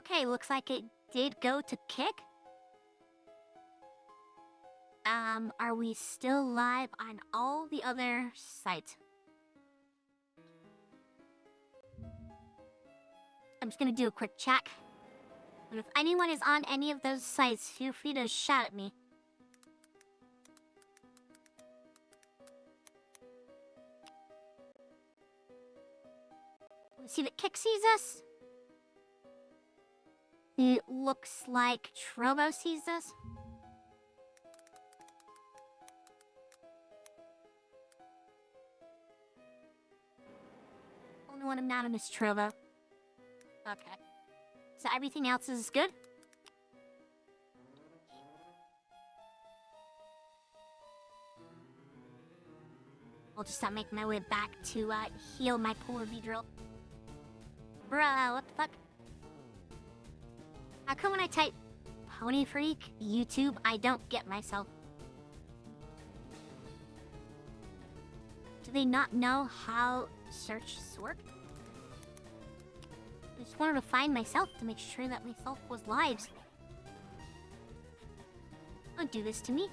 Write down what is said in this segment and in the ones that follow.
Okay, looks like it did go to kick. Are we still live on all the other sites? I'm just gonna do a quick check. And if anyone is on any of those sites, feel free to shout at me. Let's see if Kick sees us. It looks like Trovo sees us. Only one anonymous Trovo. Okay. So everything else is good? I'll just make my way back to heal my poor Beedrill. Bruh, what the fuck? How come when I type Pony Freak, YouTube, I don't get myself? Do they not know how searches work? I just wanted to find myself to make sure that myself was lives. Don't do this to me.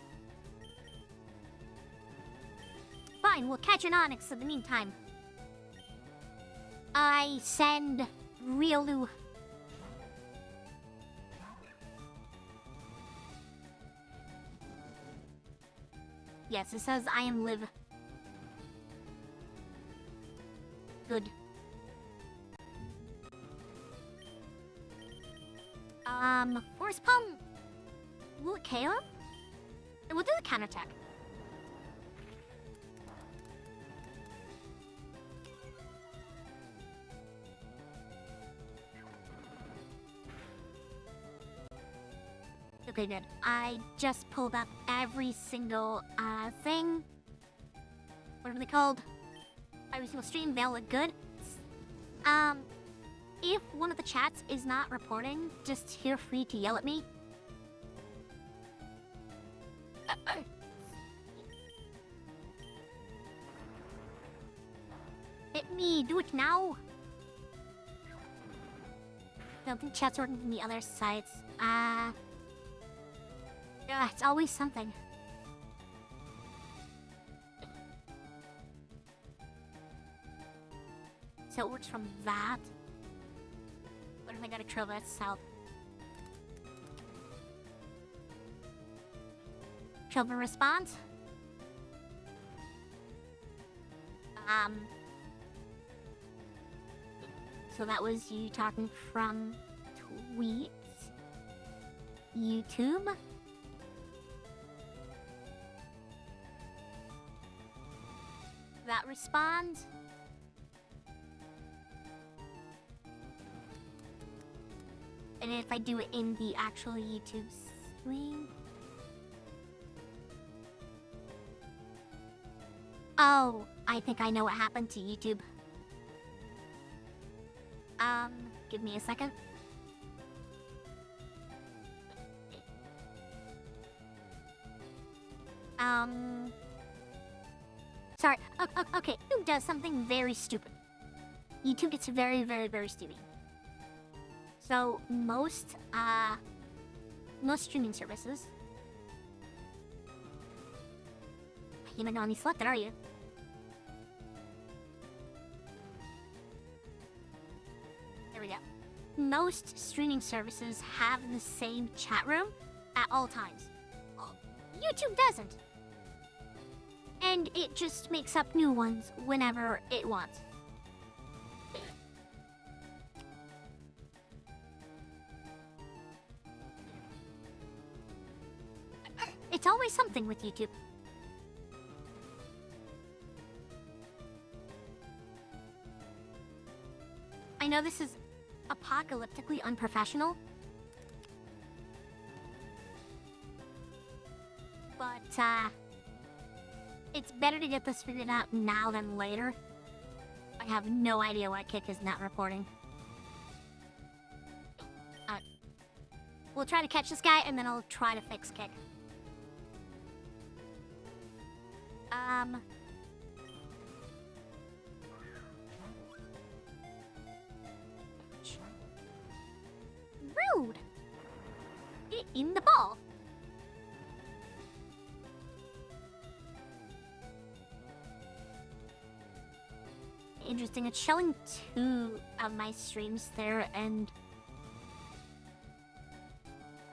Fine, we'll catch an Onyx in the meantime. I send Riolu. Yes, it says I am live. Good. Force Palm. Will it KO him? It will do the counterattack. Okay, good. I just pulled up every single, thing. What are they called? Every single stream, they'll look good. If one of the chats is not reporting, just feel free to yell at me. Hit me, do it now. I don't think chat's working from the other sites. Yeah, it's always something. So it works from that. What if I got a Trova south? Trova response? So that was you talking from tweets? YouTube? That responds? And if I do it in the actual YouTube stream? Oh, I think I know what happened to YouTube. Give me a second. Sorry. Okay, YouTube does something very stupid. YouTube gets very, very, very stupid. So, most streaming services... You're not on these selected, are you? There we go. Most streaming services have the same chat room at all times. YouTube doesn't. And it just makes up new ones whenever it wants. It's always something with YouTube. I know this is apocalyptically unprofessional, but it's better to get this figured out now than later. I have no idea why Kick is not reporting. We'll try to catch this guy, and then I'll try to fix Kick. rude. In the ball. Interesting, it's showing 2 of my streams there, and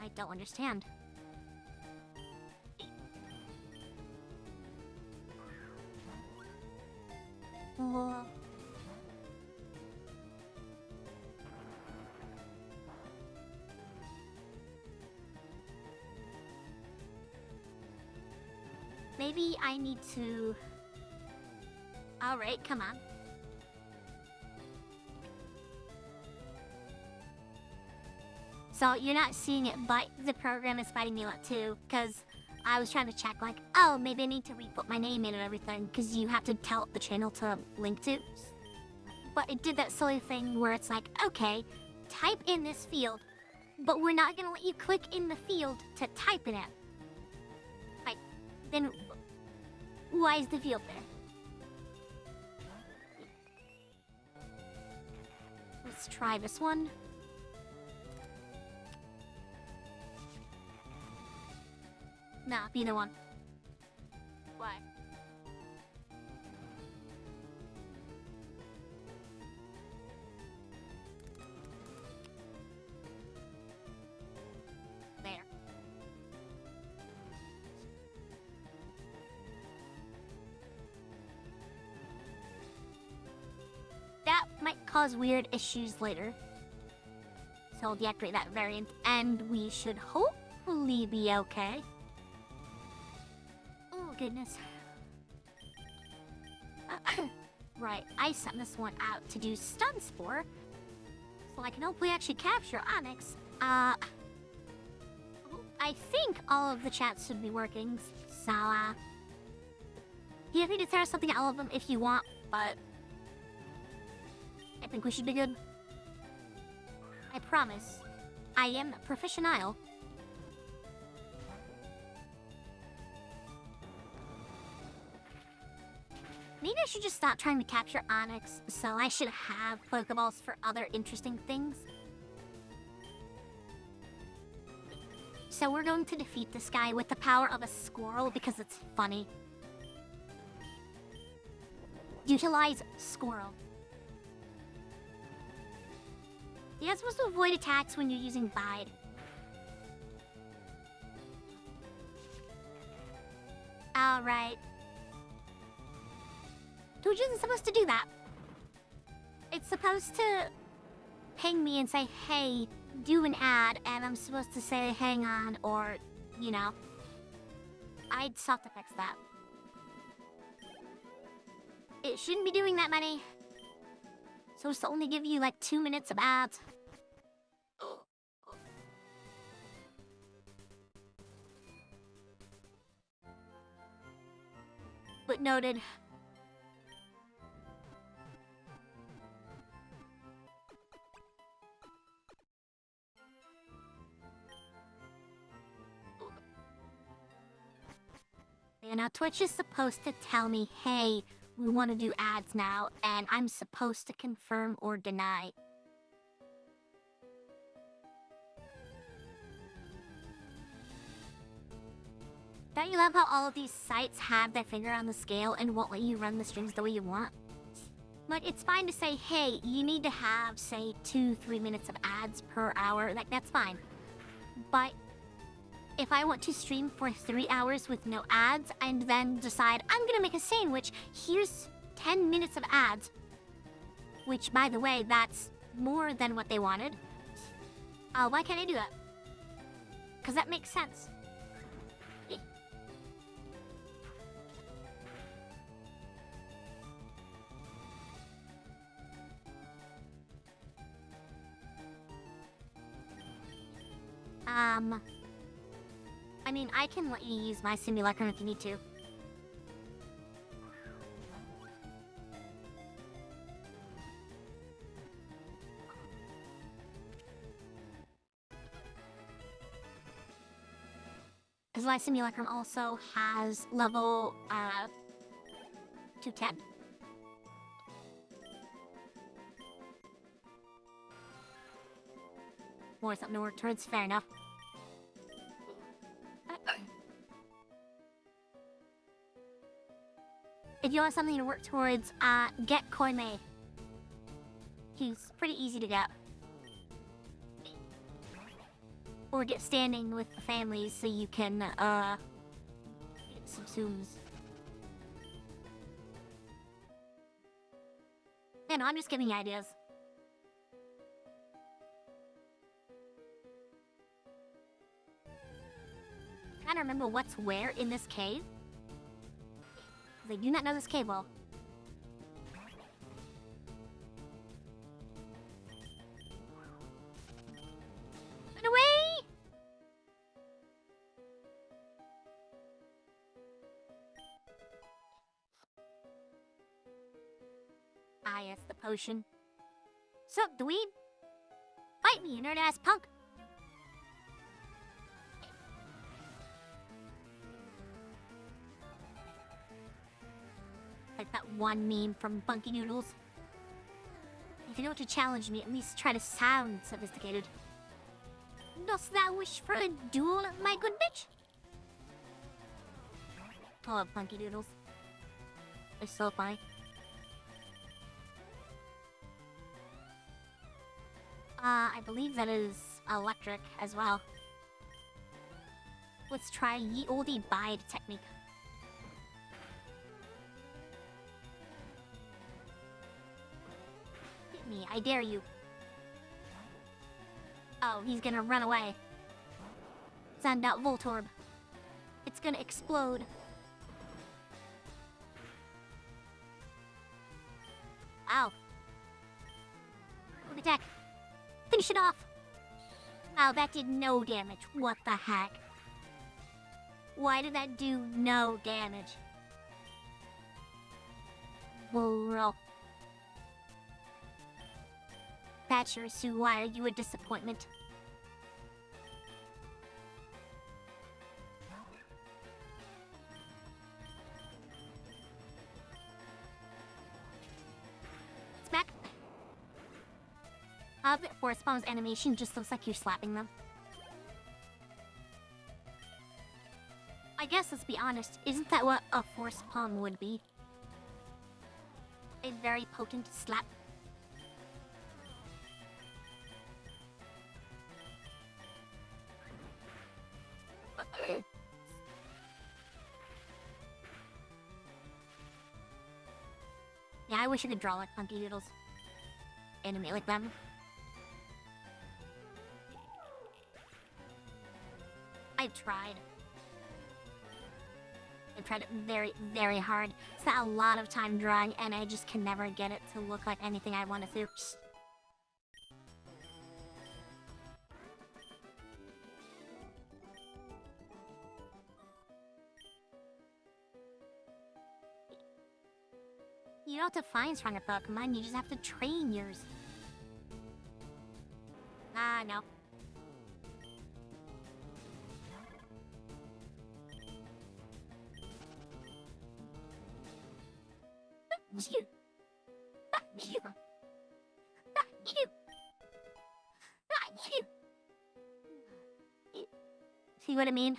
I don't understand. Oh. Maybe I need to... Alright, come on. So you're not seeing it, but the program is fighting me a lot too, because I was trying to check like, oh, maybe I need to re-put my name in and everything, because you have to tell the channel to link to. But it did that silly thing where it's like, okay, type in this field, but we're not gonna let you click in the field to type in it. Like, then why is the field there? Let's try this one. Nah, be the one. Why? There. That might cause weird issues later. So I'll deactivate that variant, and we should hopefully be okay. Goodness. Right, I sent this one out to do Stun Spore, so I can hopefully actually capture Onyx. I think all of the chats should be working, so, feel free to throw something at all of them if you want, but I think we should be good. I promise. I am professional. Maybe I should just stop trying to capture Onyx, so I should have Pokeballs for other interesting things. So we're going to defeat this guy with the power of a squirrel because it's funny. Utilize squirrel. You're supposed to avoid attacks when you're using Bide. Alright. Twitch isn't supposed to do that. It's supposed to ping me and say, hey, do an ad, and I'm supposed to say, hang on, or, you know. I'd soft fix that. It shouldn't be doing that many. So it's to only give you like 2 minutes of ads. But noted. And now Twitch is supposed to tell me, hey, we want to do ads now, and I'm supposed to confirm or deny. Don't you love how all of these sites have their finger on the scale and won't let you run the streams the way you want? Like, it's fine to say, hey, you need to have, say, 2-3 minutes of ads per hour. Like, that's fine. But if I want to stream for 3 hours with no ads and then decide I'm gonna make a sandwich, here's 10 minutes of ads. Which, by the way, that's more than what they wanted. Why can't I do that? Because that makes sense. I mean, I can let you use my simulacrum if you need to. Because my simulacrum also has level, 210. more something to work towards. Fair enough. If you want something to work towards, get Koimei. He's pretty easy to get. Or get standing with the families so you can, get some zooms. Yeah, no, I'm just giving you ideas. Trying to remember what's where in this cave. Because I do not know this cave well. Run away! Ah, yes, the potion. Sup, dweeb? Fight me, you nerd-ass punk! Like that one meme from Bunky Noodles. If you don't want to challenge me, at least try to sound sophisticated. Dost thou wish for a duel, my good bitch? I love Bunky Noodles. They're so funny. I believe that is electric as well. Let's try ye olde bide technique. Hit me, I dare you. Oh, he's gonna run away. Send out Voltorb. It's gonna explode. Ow. Quick attack. Finish it off! Wow, that did no damage. What the heck? Why did that do no damage? Whoa. Thatcher, Sue, why are you a disappointment? Smack! The Force Bomb's animation just looks like you're slapping them. I guess, let's be honest, isn't that what a Force Palm would be? A very potent slap. Yeah, I wish I could draw like Funky Doodles. Animate like them. I've tried. I've tried it very, very hard. Spent a lot of time drawing, and I just can never get it to look like anything I want it to. You don't have to find stronger Pokemon, you just have to train yours. Ah, no. You. You. You. You. See what I mean?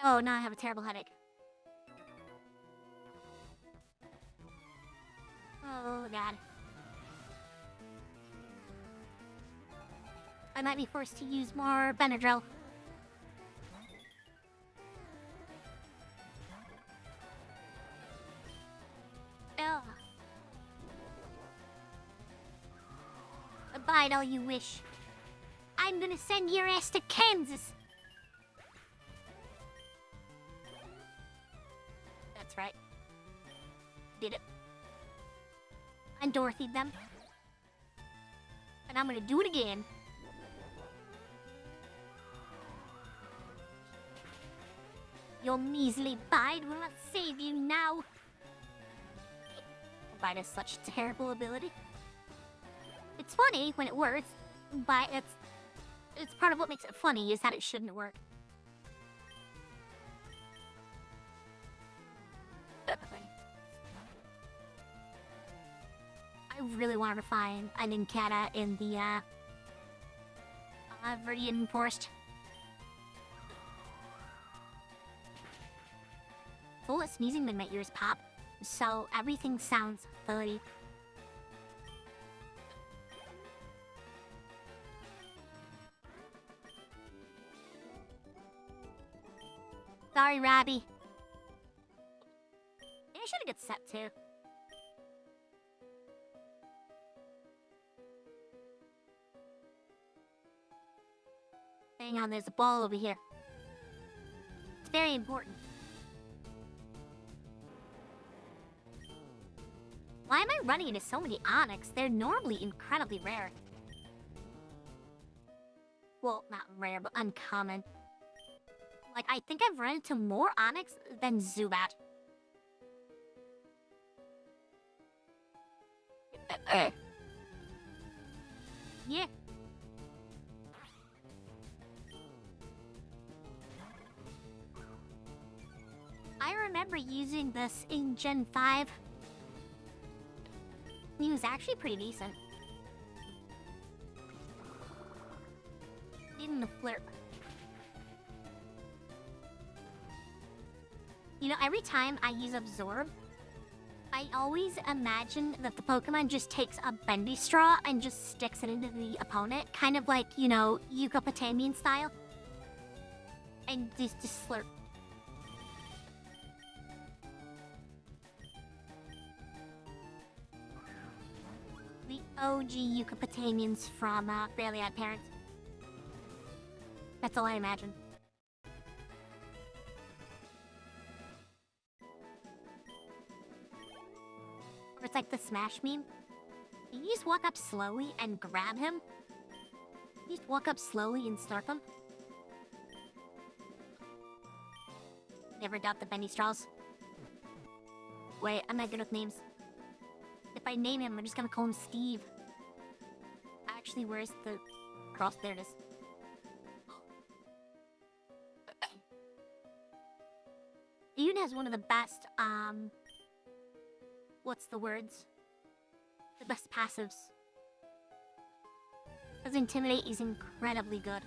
Oh, now I have a terrible headache. Oh, God. I might be forced to use more Benadryl. Ugh. Abide all you wish. I'm gonna send your ass to Kansas. That's right. Did it. And Dorothy'd them. And I'm gonna do it again. Your measly bide will not save you now. Bide has such terrible ability. It's funny when it works, but it's part of what makes it funny is that it shouldn't work. I really wanted to find a Nincada in the Viridian Forest. Full of sneezing made my ears pop, so everything sounds fuzzy. Sorry, Robbie. I should have got set too. Hang on, there's a ball over here. It's very important. Why am I running into so many Onyx? They're normally incredibly rare. Well, not rare, but uncommon. Like, I think I've run into more Onyx than Zubat. Yeah. I remember using this in Gen 5. He was actually pretty decent. In the flirt. You know, every time I use Absorb, I always imagine that the Pokemon just takes a bendy straw and just sticks it into the opponent, kind of like, you know, Yucatanian style. And just slurp. The OG Yucatanians from Fairly Odd Parents. That's all I imagine. Or it's like the Smash meme. You just walk up slowly and grab him. You just walk up slowly and slurp him. Never doubt the bendy straws. Wait, I'm not good with names. If I name him, I'm just gonna call him Steve. Actually, where's the cross? There it is. Yoon has one of the best, what's the words? The best passives. Because Intimidate is incredibly good.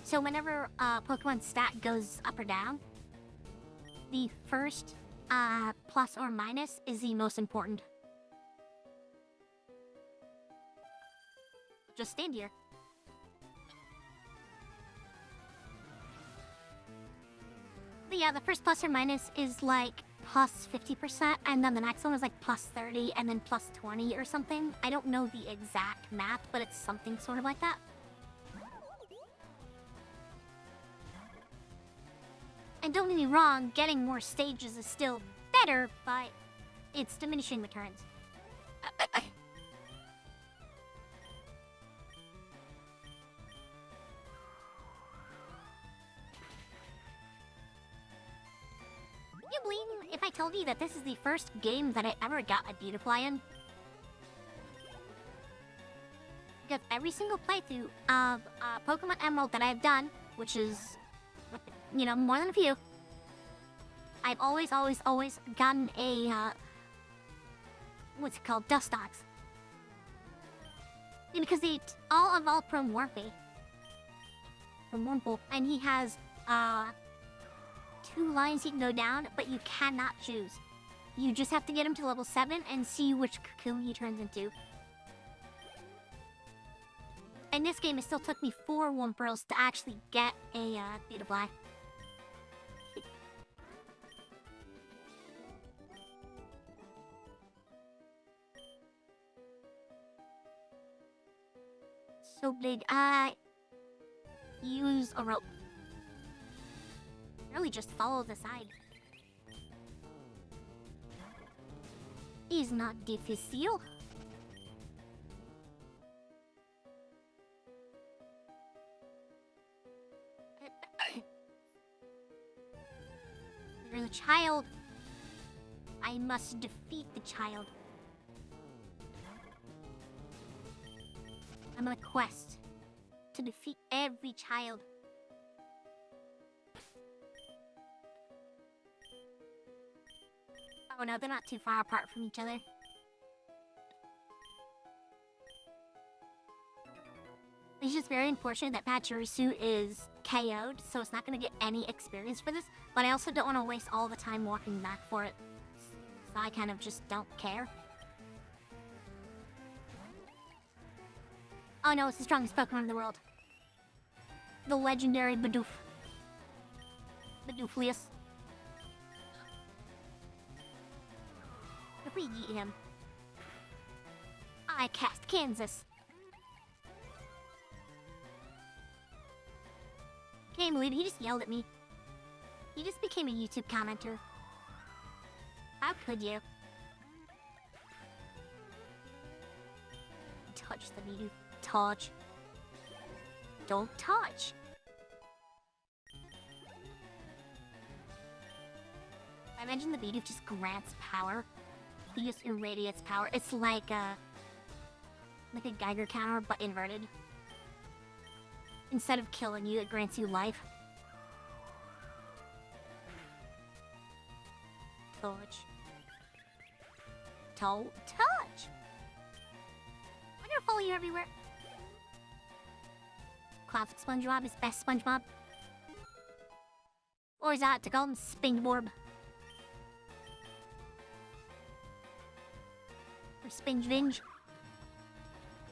So whenever Pokemon stat goes up or down, the first plus or minus is the most important. Just stand here. But yeah, the first plus or minus is like plus 50%, and then the next one is like plus 30, and then plus 20 or something. I don't know the exact math, but it's something sort of like that. And don't get me wrong, getting more stages is still better, but it's diminishing returns. You believe if I told you that this is the first game that I ever got a Beautifly in? Because every single playthrough of Pokemon Emerald that I've done, which is, you know, more than a few, I've always gotten a, what's it called? Dustox. Because they all evolved from Warpy. From Wurmple. And he has, 2 lines he can go down, but you cannot choose. You just have to get him to level 7 and see which cocoon he turns into. In this game, it still took me 4 Wurmples to actually get a Beautifly. So big. Use a rope. Really just follow the side. Is not difficile. There's a child. I must defeat the child. I'm on a quest to defeat every child. Oh no, they're not too far apart from each other. It's just very unfortunate that Pachirisu is KO'd, so it's not going to get any experience for this, but I also don't want to waste all the time walking back for it, so I kind of just don't care. Oh no, it's the strongest Pokemon in the world. The legendary Bidoof. Bidooflius. If we eat him, I cast Kansas. Can't believe he just yelled at me. He just became a YouTube commenter. How could you? Touch the Bidoof. Touch. Don't touch. I imagine the Bidoof just grants power. He just irradiates power. It's like a Geiger counter, but inverted. Instead of killing you, it grants you life. Touch. Touch. I'm gonna follow you everywhere. Classic SpongeBob is best SpongeBob. Or is that to call him Spingborb? Or Spingevenge?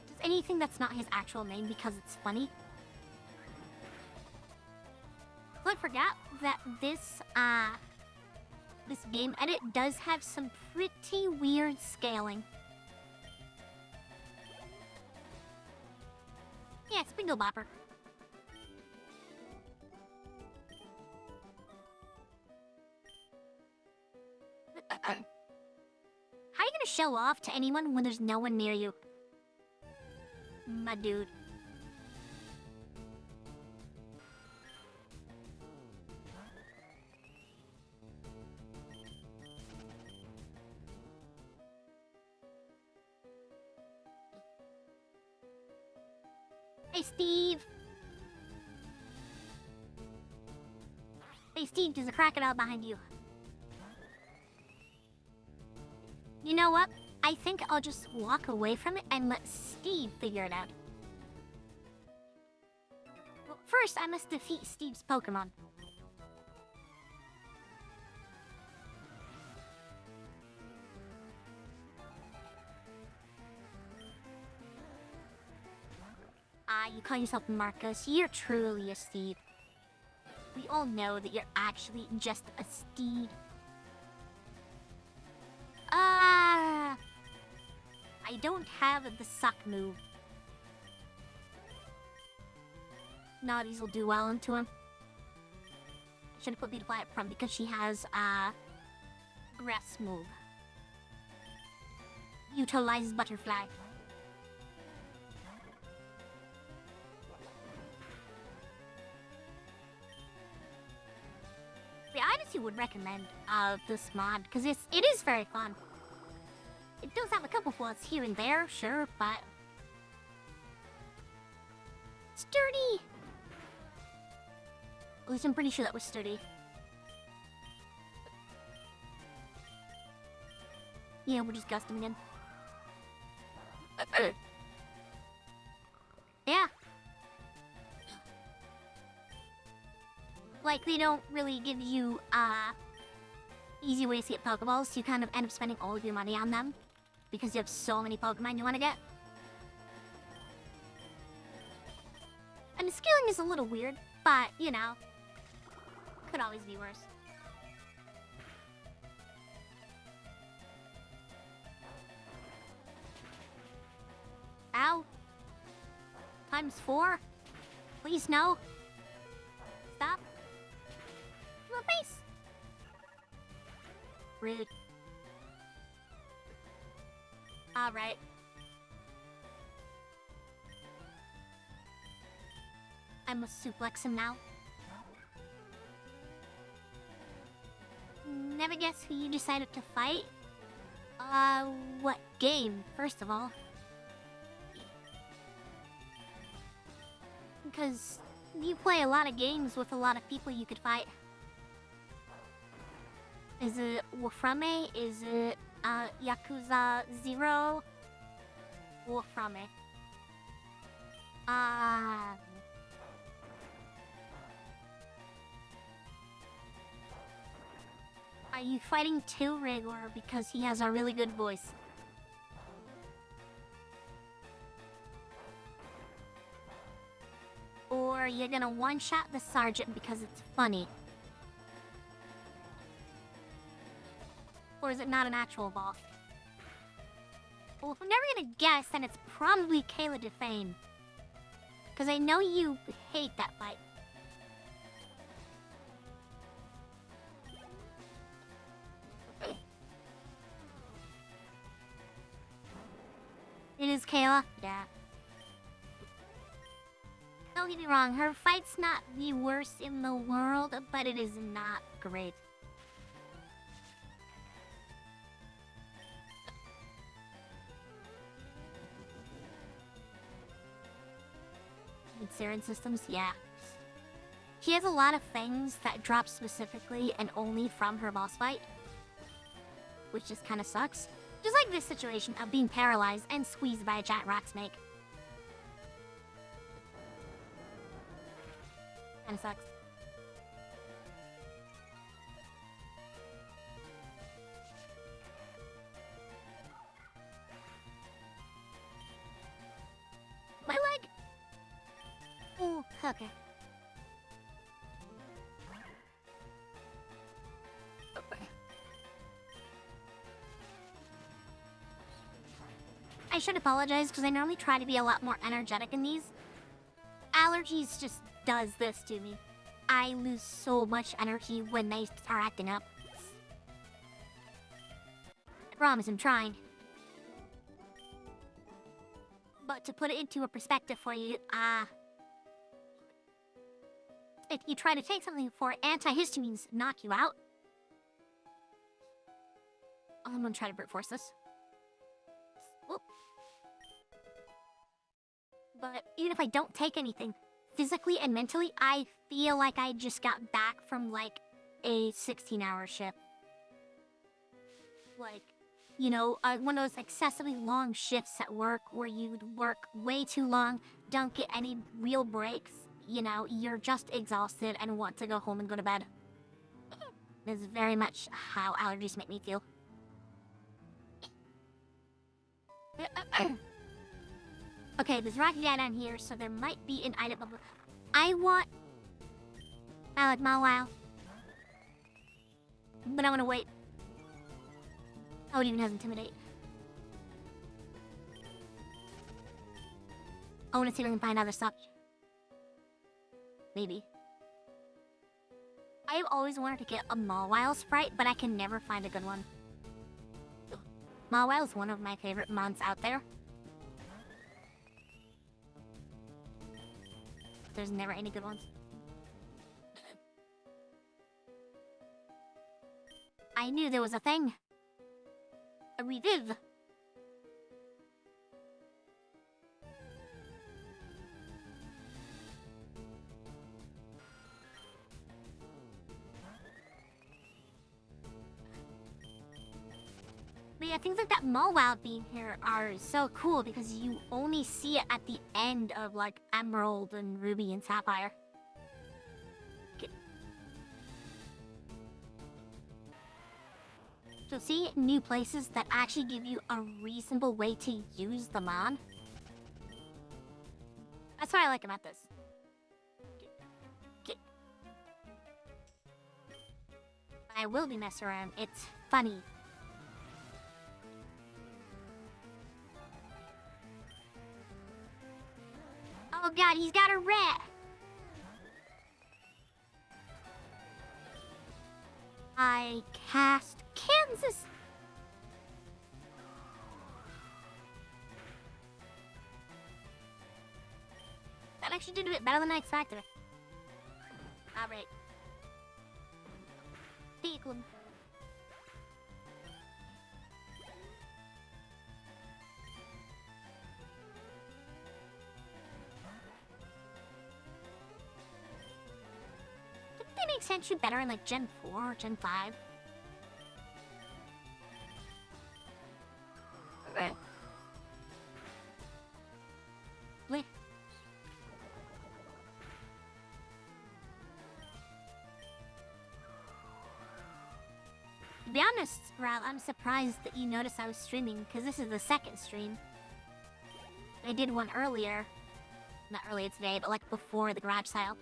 Just anything that's not his actual name because it's funny. So I forgot that this game edit does have some pretty weird scaling. Yeah, Spingle Bopper. How are you gonna show off to anyone when there's no one near you? My dude. Hey, Steve! Hey, Steve, there's a crocodile behind you. You know what? I think I'll just walk away from it and let Steve figure it out. Well, first, I must defeat Steve's Pokemon. You call yourself Marcus. You're truly a Steve. We all know that you're actually just a Steve. I don't have the suck move. Naughties will do well into him. I should have put Beautifly up front because she has grass move. Utilizes Butterfly. I honestly would recommend this mod because it is very fun. It does have a couple flaws here and there, sure, but sturdy. At least I'm pretty sure that was sturdy. Yeah, we'll just gust him again. Yeah. Like, they don't really give you, easy ways to get Pokeballs, so you kind of end up spending all of your money on them. Because you have so many Pokemon you want to get. And the scaling is a little weird, but, you know, could always be worse. Ow. ×4? Please, no. Stop. To a face. Rude. Alright. I must suplex him now. Never guess who you decided to fight? What game, first of all? Because you play a lot of games with a lot of people you could fight. Is it Wolframe? Is it, Yakuza 0? Wolframe. Ah. Are you fighting Tilrig or because he has a really good voice? Or you're gonna one-shot the sergeant because it's funny? Or is it not an actual boss? Well, if I'm never gonna guess, then it's probably Kayla Defame. Because I know you hate that fight. It is Kayla? Yeah. Don't get me wrong, her fight's not the worst in the world, but it is not great. Siren systems, yeah. She has a lot of things that drop specifically and only from her boss fight, which just kind of sucks. Just like this situation of being paralyzed and squeezed by a giant rock snake. Kinda sucks. My leg! Oh, okay. I should apologize because I normally try to be a lot more energetic in these. Allergies just does this to me. I lose so much energy when they start acting up. I promise I'm trying. But to put it into a perspective for you, if you try to take something for antihistamines knock you out, I'm gonna try to brute force this. Whoop. But even if I don't take anything, physically and mentally, I feel like I just got back from, like, a 16-hour shift. Like, you know, one of those excessively long shifts at work where you'd work way too long, don't get any real breaks. You know, you're just exhausted and want to go home and go to bed. This is very much how allergies make me feel. Okay, there's rocky guy down here, so there might be an item. I want... I like Mawile. But I want to wait. Oh, it even has Intimidate. I want to see if I can find other stuff. Maybe. I've always wanted to get a Mawile sprite, but I can never find a good one. Mawile is one of my favorite mons out there. There's never any good ones. I knew there was a thing. A revive. But yeah, things like that Mawile being here are so cool because you only see it at the end of, like, Emerald and Ruby and Sapphire. Okay. So see new places that actually give you a reasonable way to use the mon. That's what I like about this. Okay. I will be messing around. It's funny. Oh god, he's got a rat! I cast Kansas! That actually did a bit better than I expected. Alright. Vehicle. They make sense you better in like Gen 4 or Gen 5. Okay. be honest, Ral, I'm surprised that you noticed I was streaming, because this is the second stream. I did one earlier. Not earlier today, but like before the garage sale.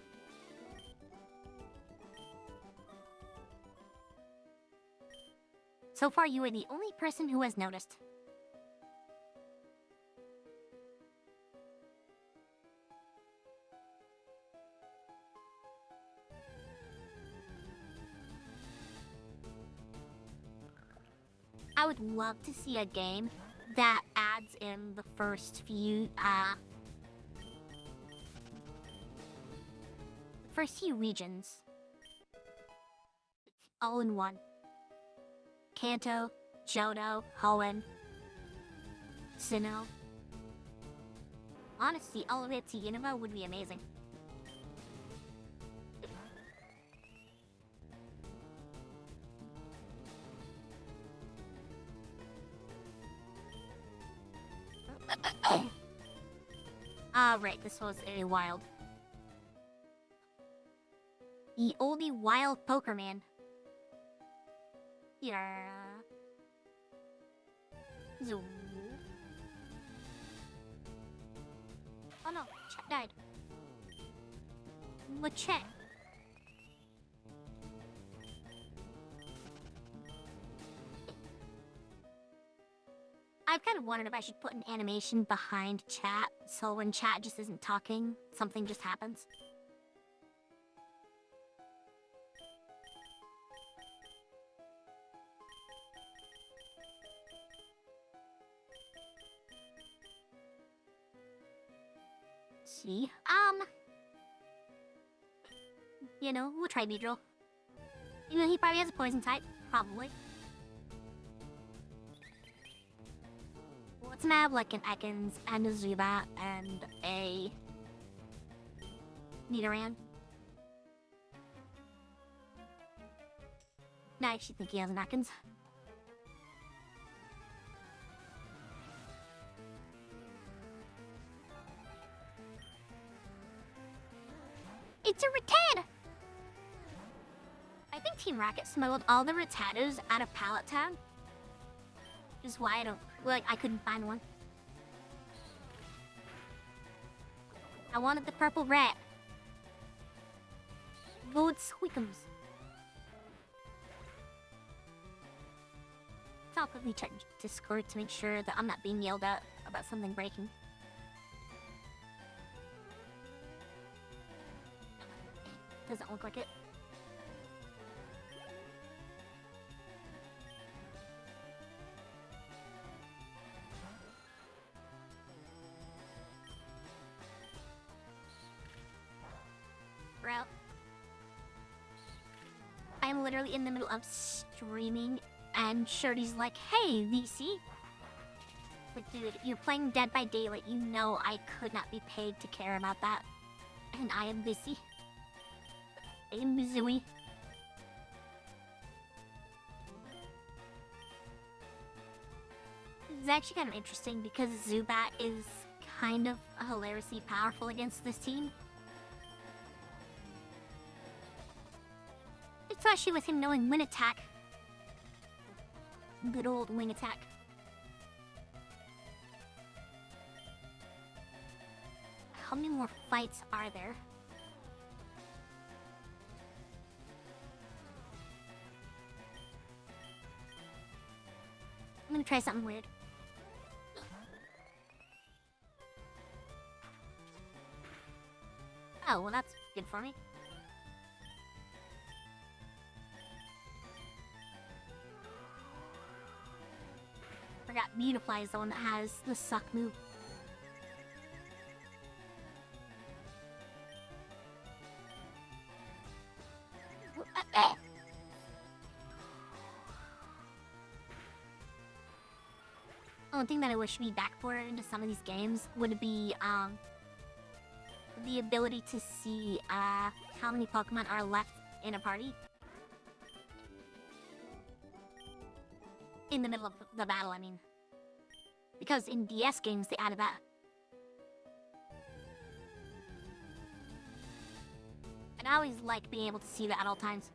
So far, you are the only person who has noticed. I would love to see a game that adds in the first few regions all in one. Kanto, Johto, Hoenn, Sinnoh. Honestly, all the way up to Unova would be amazing. Right, this was a wild. The oldie wild poker man. Yeah. Zoom. Oh no, Chet died. What Chet? I've kind of wondered if I should put an animation behind chat, so when chat just isn't talking, something just happens. See? You know, we'll try Beedrill. You know, he probably has a poison type. Probably. Let's have like an Ekans and a Zubat and a Nidoran. No, I actually think he has an Ekans. It's a Rattata! I think Team Rocket smuggled all the Rattatas out of Pallet Town. Which is why I don't... Like, I couldn't find one. I wanted the purple rat. Void Squeakums. So I'll quickly check Discord to make sure that I'm not being yelled at about something breaking. Doesn't look like it. Bro. I'm literally in the middle of streaming and Shirty's like, hey, VC. Like, dude, you're playing Dead by Daylight. You know I could not be paid to care about that. And I am busy. I am busy. It's actually kind of interesting because Zubat is kind of hilariously powerful against this team. Especially with him knowing Wing Attack. Good old Wing Attack. How many more fights are there? I'm gonna try something weird. Oh, well that's good for me. Forgot Beautifly is the one that has the suck move. One thing that I wish we backported into some of these games would be the ability to see how many Pokemon are left in a party. In the middle of the battle, I mean. Because in DS games, they added that. And I always like being able to see that at all times.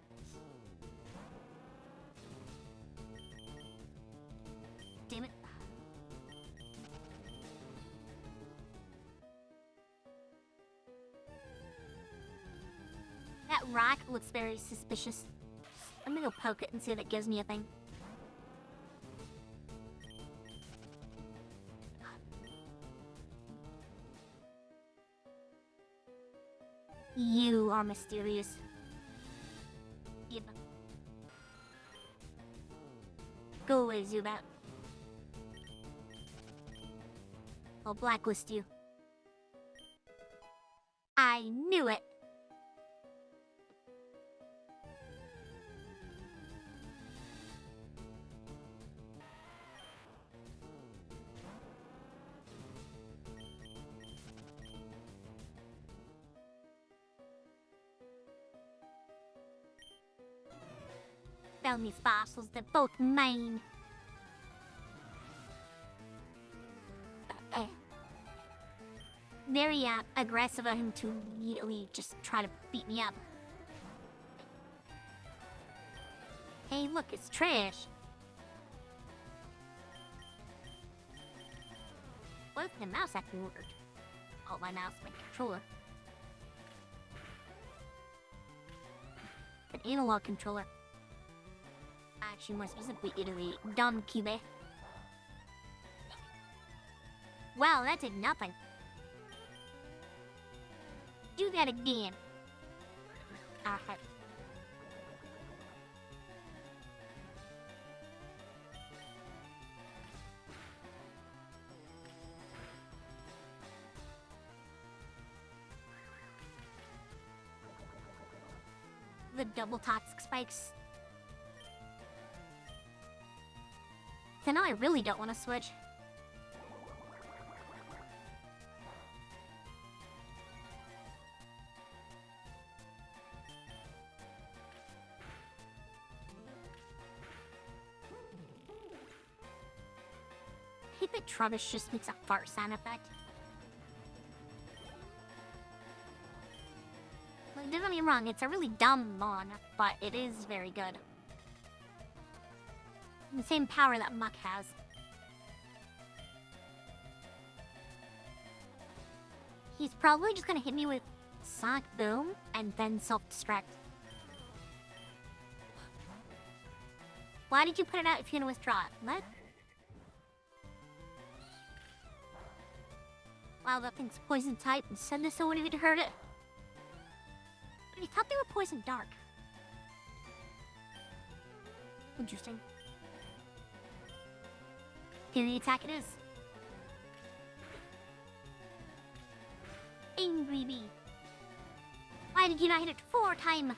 rock looks very suspicious. I'm gonna go poke it and see if it gives me a thing. You are mysterious. Yep. Go away, Zubat. I'll blacklist you. I knew it! Found these fossils, they're both mine. Very aggressive of him to immediately just try to beat me up. Hey, look, it's trash. What if the mouse actually worked? Oh, my mouse, my controller. An analog controller. Actually, more specifically, Italy. Dumb cube. Wow, that did nothing. Do that again. Alright. The double toxic spikes. So now I really don't want to switch. I hate that Trubbish just makes a fart sound effect. Like, don't get me wrong, it's a really dumb mon, but it is very good. The same power that Muck has. He's probably just gonna hit me with Sonic Boom and then self-destruct. Why did you put it out if you're gonna withdraw it? What? Wow, that thing's poison type and send this so wouldn't even hurt it. But I thought they were poison dark. Interesting. Fury attack it is. Angry Bee. Why did you not hit it 4 times?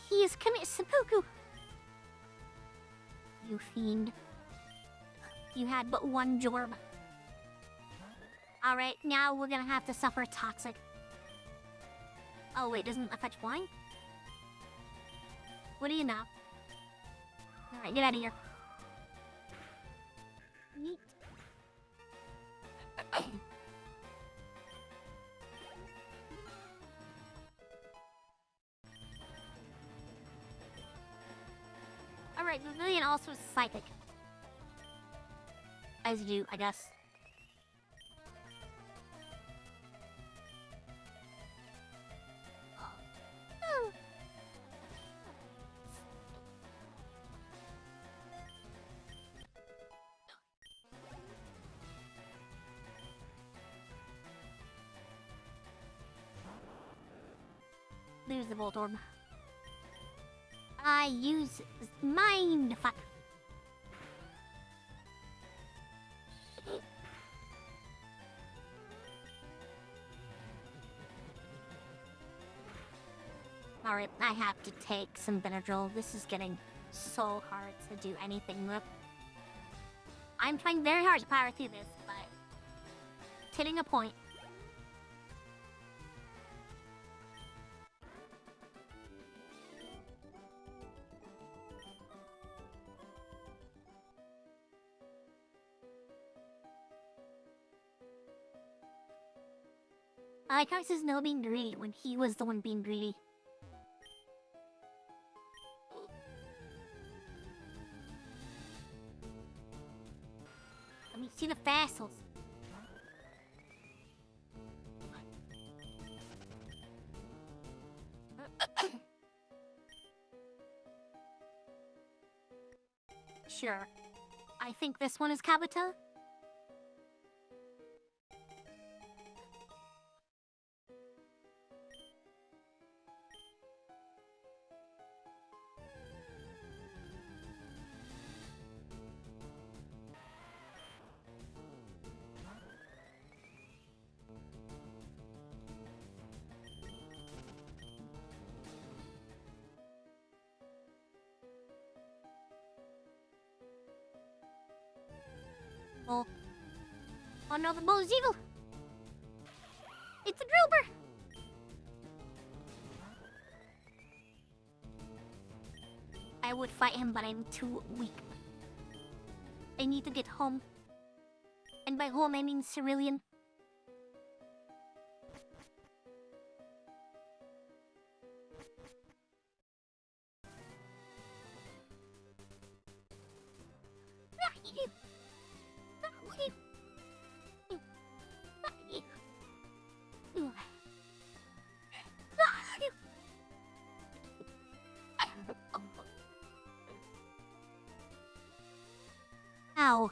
He is commit seppuku. You fiend. You had but one Jorb. Alright, now we're gonna have to suffer toxic. Oh wait, doesn't that fetch flying? What do you know? Alright, get out of here. Neat. Alright, Pavilion also is psychic. As you do, I guess. There's the Volt Orb. I use Mind Fuck. Alright, I have to take some Benadryl. This is getting so hard to do anything with. I'm trying very hard to power through this, but it's hitting a point. I like how he says no being greedy when he was the one being greedy. Let me see the fossils. sure. I think this one is Kabuto. Oh no, the bull is evil! It's a Drillbur! I would fight him, but I'm too weak. I need to get home. And by home, I mean Cerulean. Ow.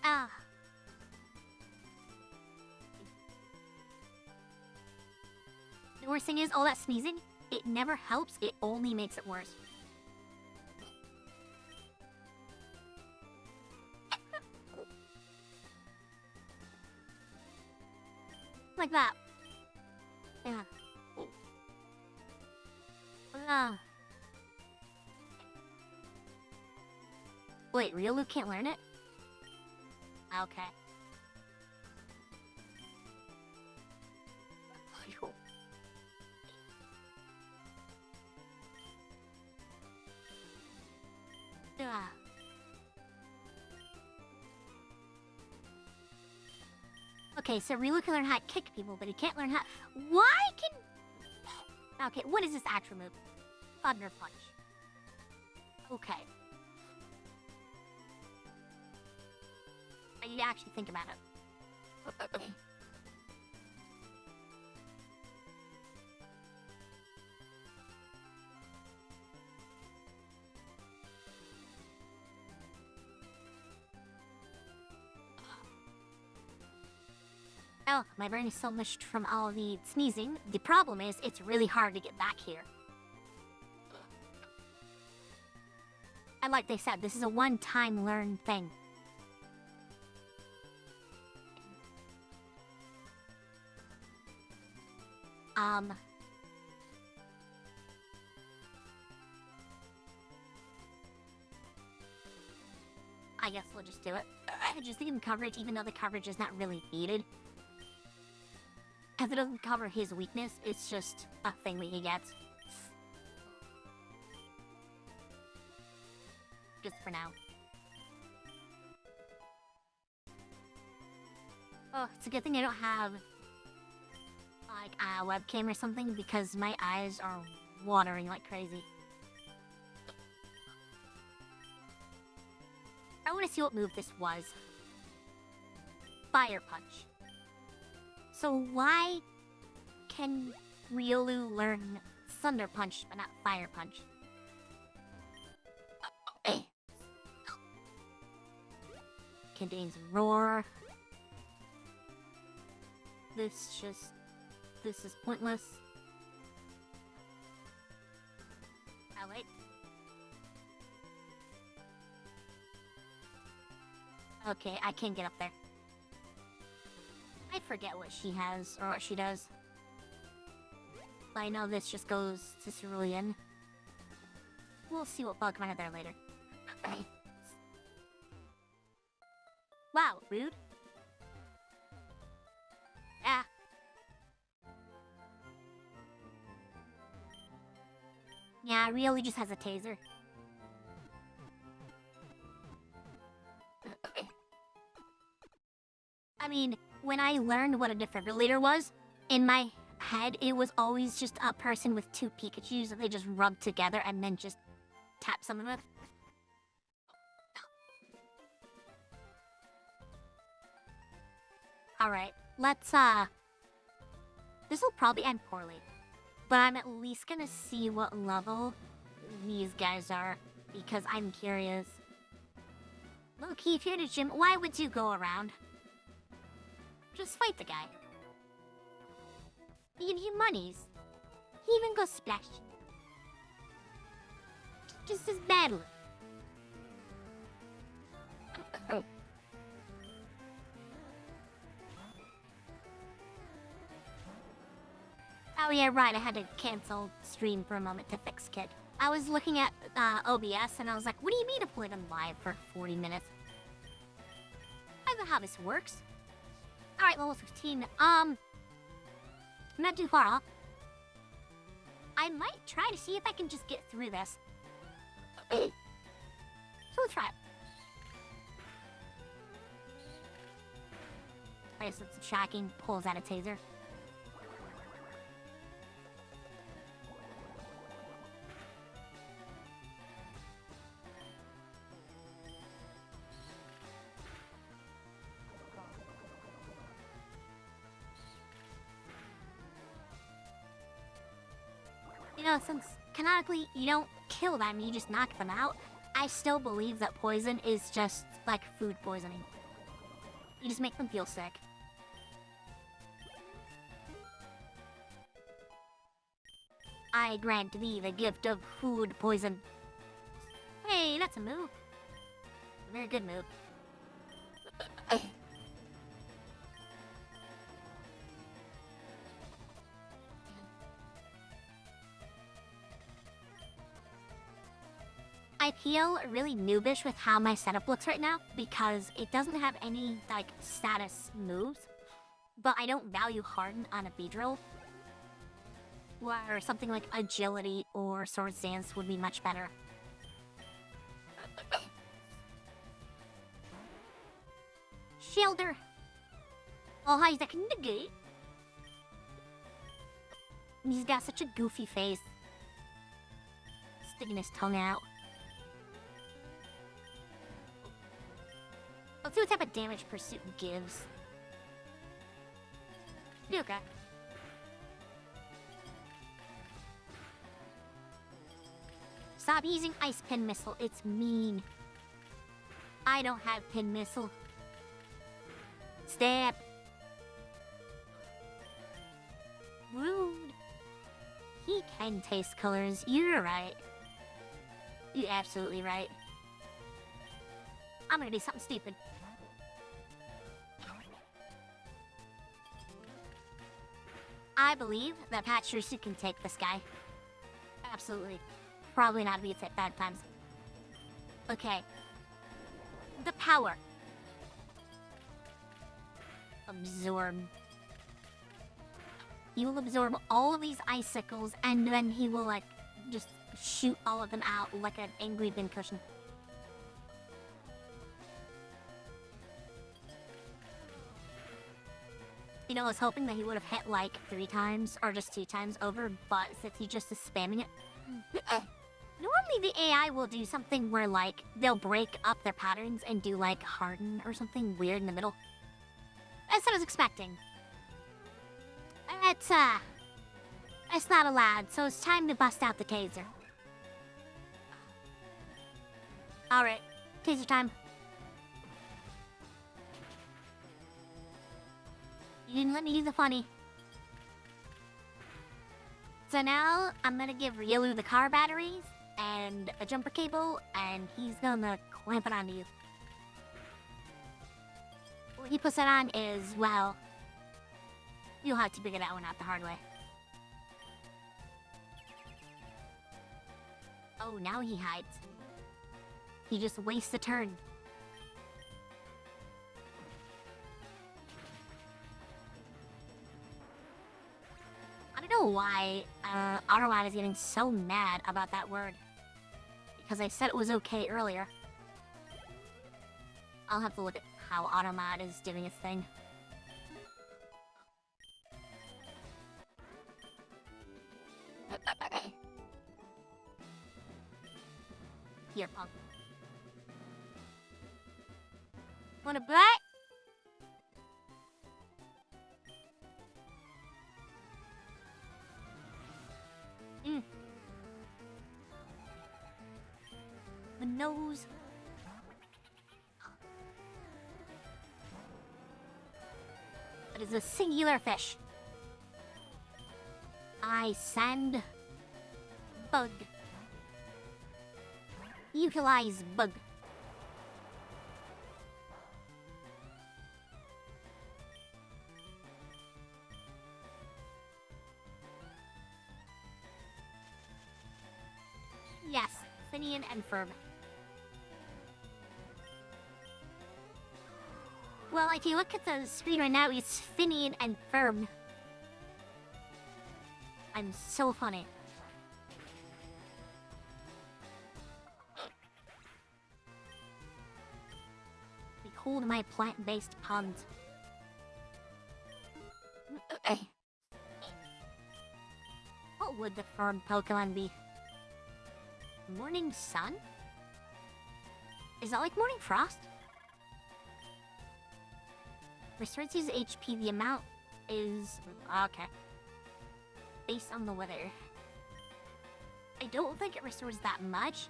Ah. The worst thing is, all that sneezing, it never helps, it only makes it worse. Like that. Yeah. Wait, Riolu can't learn it? Okay. Okay, so Riolu can learn how to kick people, but he can't learn how... Why can... Okay, what is this actual move? Thunder Punch. Okay. I need to actually think about it. Oh, my brain is so mushed from all the sneezing. The problem is, it's really hard to get back here. And like they said, this is a one-time learn thing. I guess we'll just do it. Just leave him coverage, even though the coverage is not really needed. Because it doesn't cover his weakness, it's just a thing that he gets. Just for now. Oh, it's a good thing I don't have, like, a webcam or something, because my eyes are watering like crazy. I want to see what move this was. Fire Punch. So why can Riolu learn Thunder Punch, but not Fire Punch? Contains Roar. This is pointless. Oh, wait. Okay, I can't get up there. I forget what she has, or what she does. But I know this just goes to Cerulean. We'll see what Pokemon are there later. Wow, rude. Ah. Yeah, Riolu just has a taser. I mean, when I learned what a defibrillator was, in my head, it was always just a person with two Pikachus that they just rub together and then just tap someone with. Alright, let's, this'll probably end poorly. But I'm at least gonna see what level these guys are, because I'm curious. Low-key, if you're in a gym, why would you go around? Just fight the guy. He gives you monies. He even goes splash. Just as badly. Oh yeah, right, I had to cancel stream for a moment to fix Kid. I was looking at OBS and I was like, what do you mean to play them live for 40 minutes? I don't know how this works. Alright, level 15. Not too far off. I might try to see if I can just get through this. So let's try it. I guess it's shocking. Pulls out a taser. You know, since canonically you don't kill them, you just knock them out, I still believe that poison is just like food poisoning. You just make them feel sick. I grant thee the gift of food poison. Hey, that's a move. A very good move. I feel really noobish with how my setup looks right now because it doesn't have any, like, status moves. But I don't value Harden on a Beedrill. Where something like Agility or Swords Dance would be much better. Shielder! Oh, hi, that nigga! He's got such a goofy face. Sticking his tongue out. Let's see what type of damage Pursuit gives. Okay. Stop using Ice Pin Missile, it's mean. I don't have Pin Missile. Stab. Rude. He can taste colors, you're right. You're absolutely right. I'm gonna do something stupid. I believe that Pachirisu can take this guy. Absolutely. Probably not beats at bad times. Okay. The power. Absorb. He will absorb all of these icicles, and then he will, like, just shoot all of them out like an angry pincushion. You know, I was hoping that he would have hit like 3 times or just 2 times over, but since he just is spamming it. Normally the AI will do something where like they'll break up their patterns and do like Harden or something weird in the middle. That's what I was expecting. That's not allowed, so it's time to bust out the taser. Alright, taser time. You didn't let me do the funny. So now, I'm gonna give Ryu the car batteries and a jumper cable, and he's gonna clamp it onto you. What he puts that on is, well, you'll have to figure that one out the hard way. Oh, now he hides. He just wastes a turn. I don't know why Automat is getting so mad about that word. Because I said it was okay earlier. I'll have to look at how Automat is doing its thing. Here, punk. Wanna bet? nose. It is a singular fish. I send bug. Utilize bug. Yes, Finian and Firm. Well, if you look at the screen right now, it's Finian and Firm. I'm so funny. Behold my plant-based puns. What would the Firm Pokemon be? Morning Sun? Is that like Morning Frost? Restores his HP, the amount is... okay. Based on the weather. I don't think it restores that much.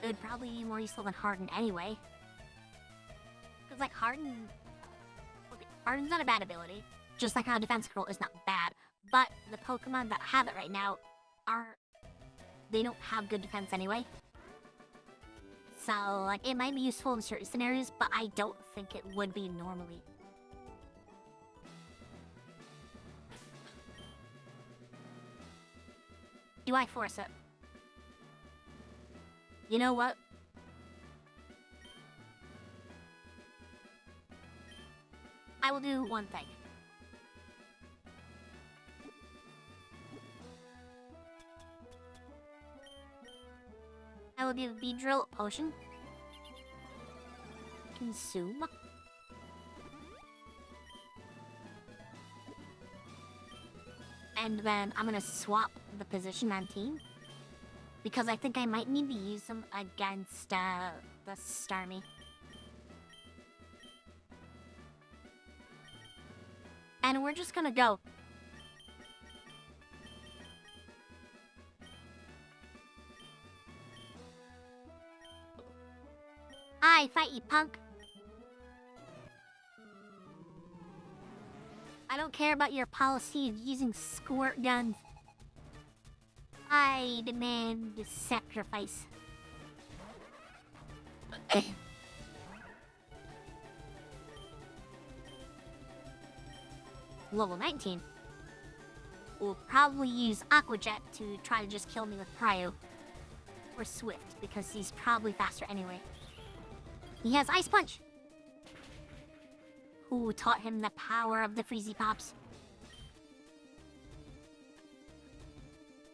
It would probably be more useful than Harden anyway. Because like Harden... okay, Harden's not a bad ability. Just like how Defense Curl is not bad. But the Pokemon that have it right now are... they don't have good defense anyway. So, like, it might be useful in certain scenarios, but I don't think it would be normally. Do I force it? You know what? I will do one thing. I will do Beedrill Potion. Consume. And then I'm gonna swap the position on team. Because I think I might need to use them against the Starmie. And we're just gonna go. I fight you, punk. I don't care about your policy of using squirt guns. I demand sacrifice. Level 19. We'll probably use Aqua Jet to try to just kill me with Cryo. Or Swift, because he's probably faster anyway. He has Ice Punch! Who taught him the power of the Freezy Pops?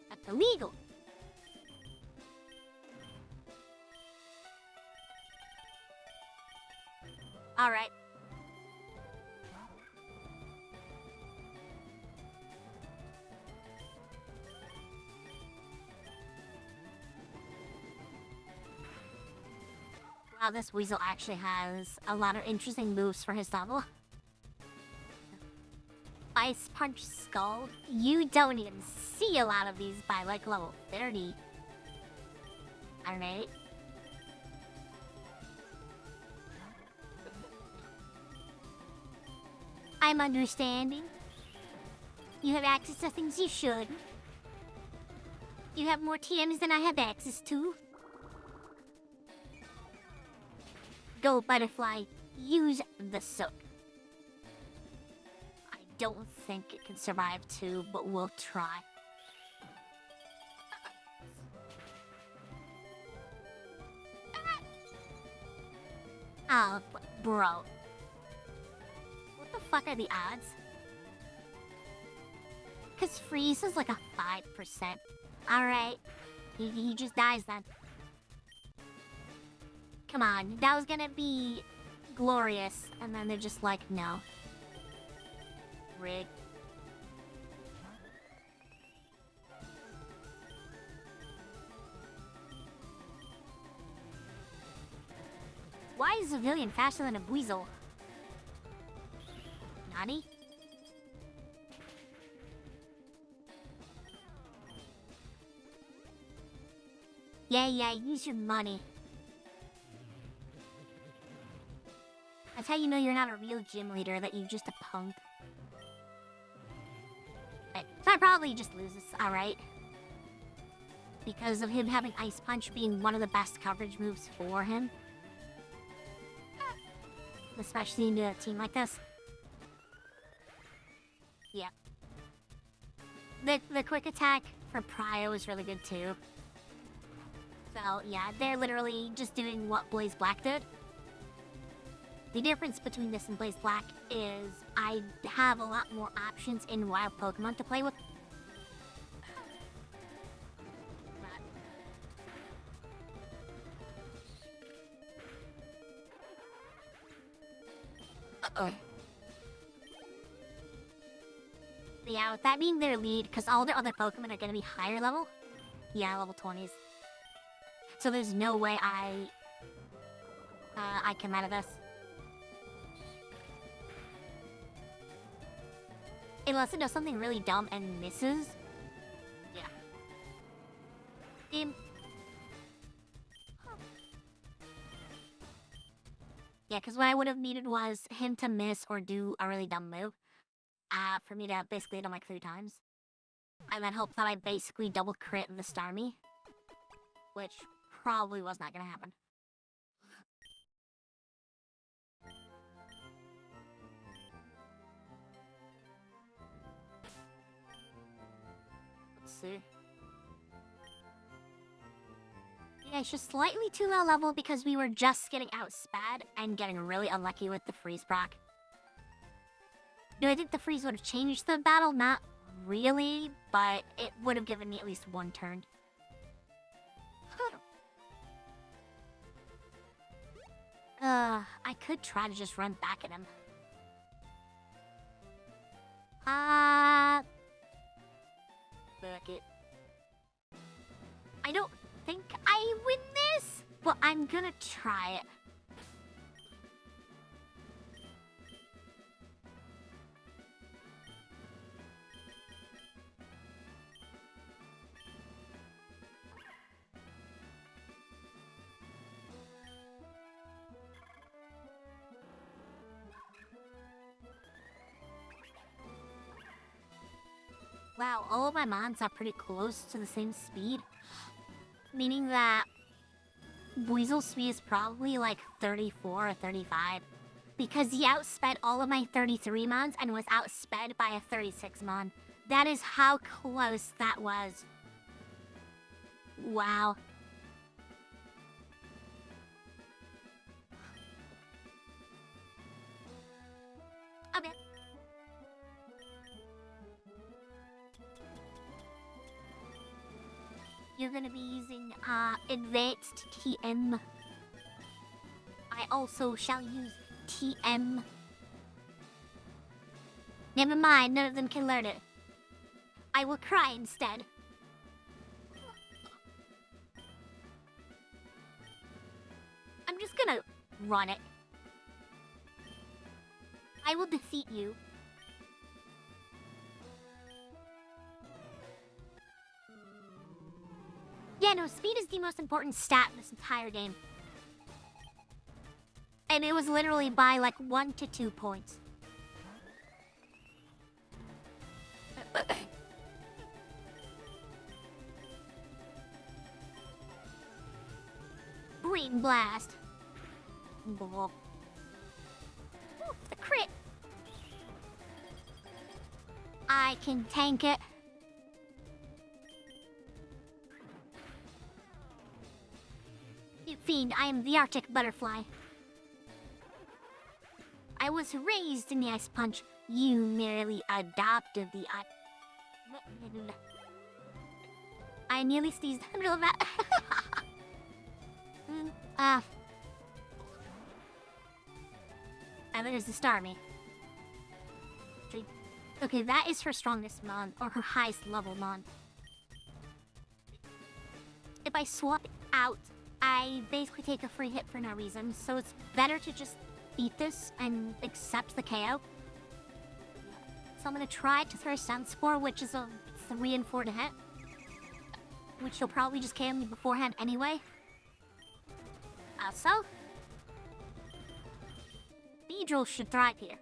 That's illegal! Alright. Wow, this Weasel actually has a lot of interesting moves for his level. Ice Punch Scald. You don't even see a lot of these by like level 30. Alright. I'm understanding. You have access to things you should. You have more TMs than I have access to. Go, Butterfly. Use the soak. I don't think it can survive 2, but we'll try. Oh, bro. What the fuck are the odds? Because freeze is like a 5%. Alright. He just dies then. Come on, that was gonna be glorious, and then they're just like, no. Rig. Why is a Civilian faster than a Weasel? Nani? Yeah, use your money. That's how you know you're not a real gym leader, that you're just a punk. Right. So I probably just lose this, alright. Because of him having Ice Punch being one of the best coverage moves for him. Especially in a team like this. Yeah. The quick attack for Prio is really good too. So yeah, they're literally just doing what Blaze Black did. The difference between this and Blaze Black is I have a lot more options in wild Pokemon to play with. Uh-oh. Yeah, with that being their lead, because all their other Pokemon are going to be higher level. Yeah, level 20s. So there's no way I come out of this. Unless it does something really dumb and misses. Yeah. Yeah, because what I would have needed was him to miss or do a really dumb move. For me to basically hit him like 3 times. And then hope that I basically double crit the Starmie. Which probably was not going to happen. Let's see. Yeah, it's just slightly too low level because we were just getting outsped and getting really unlucky with the freeze proc. Do I think the freeze would have changed the battle? Not really, but it would have given me at least 1 turn. I could try to just run back at him. Fuck it. I don't think I win this, but I'm gonna try it. Wow, all of my mons are pretty close to the same speed. Meaning that Weasel's speed is probably like 34 or 35. Because he outsped all of my 33 mons and was outsped by a 36 mon. That is how close that was. Wow. Okay. You're gonna be using advanced TM. I also shall use TM. Never mind, none of them can learn it. I will cry instead. I'm just gonna run it. I will defeat you. Yeah, no, speed is the most important stat in this entire game. And it was literally by like 1 to 2 points. Brain blast. Oof, the crit. I can tank it. You fiend, I am the Arctic butterfly. I was raised in the Ice Punch. You merely adopted the I nearly sneezed in the middle of that. And there's the Starmie. Okay, that is her strongest mon, or her highest level mon. If I swap out, I basically take a free hit for no reason, so it's better to just beat this and accept the KO. So I'm gonna try to throw Sun Spore, which is a 3 and 4 to hit. which she'll probably just KO me beforehand anyway. Also, Beedrill should thrive here.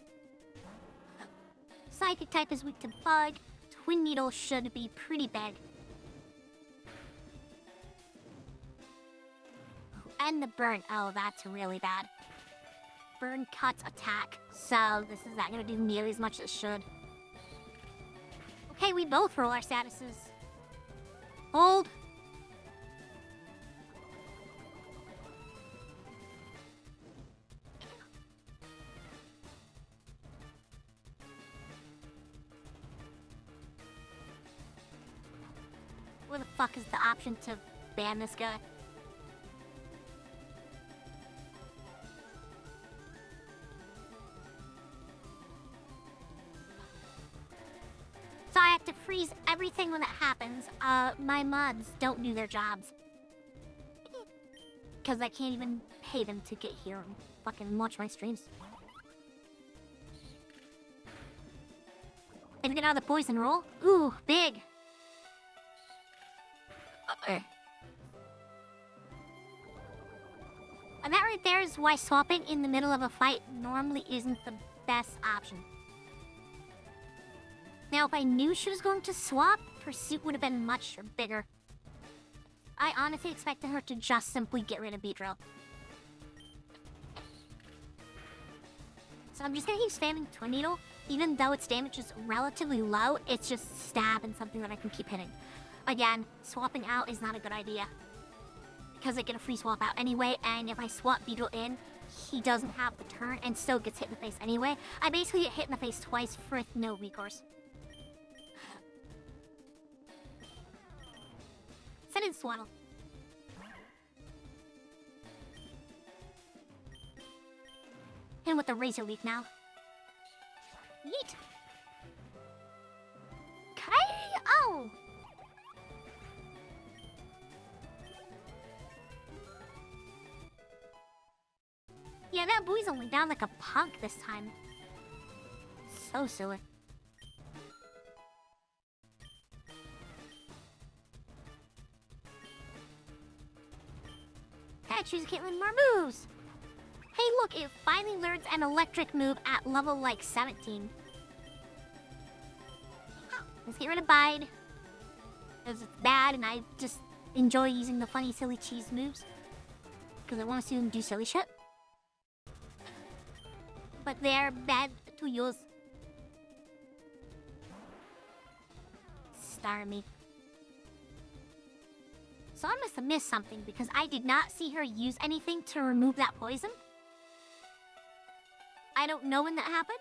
Psychic type is weak to Bug. Twin Needle should be pretty big. And the Burn. Oh, that's really bad. Burn cuts attack, so this is not going to do nearly as much as it should. Okay, we both roll our statuses. Hold. Where the fuck is the option to ban this guy? So I have to freeze everything when that happens. My mods don't do their jobs. Because I can't even pay them to get here and fucking watch my streams. And get out of the poison roll. Ooh, big. And that right there is why swapping in the middle of a fight normally isn't the best option. Now, if I knew she was going to swap, Pursuit would have been much bigger. I honestly expected her to just simply get rid of Beedrill. So I'm just gonna keep spamming Twin Needle. Even though its damage is relatively low, it's just stab and something that I can keep hitting. Again, swapping out is not a good idea. Because I get a free swap out anyway, and if I swap Beedrill in, he doesn't have the turn and still gets hit in the face anyway. I basically get hit in the face twice with no recourse. Send in Swaddle. Hit him with the Razor Leaf now. Yeet! K.O. Yeah, that boy's only down like a punk this time. So silly. Hey, choose Caitlyn more moves! Hey, look, it finally learns an electric move at level like 17. Let's get rid of Bide. Because it's bad and I just enjoy using the funny, silly cheese moves. Because I want to see them do silly shit. But they're bad to use. Star me. So I must have missed something because I did not see her use anything to remove that poison. I don't know when that happened,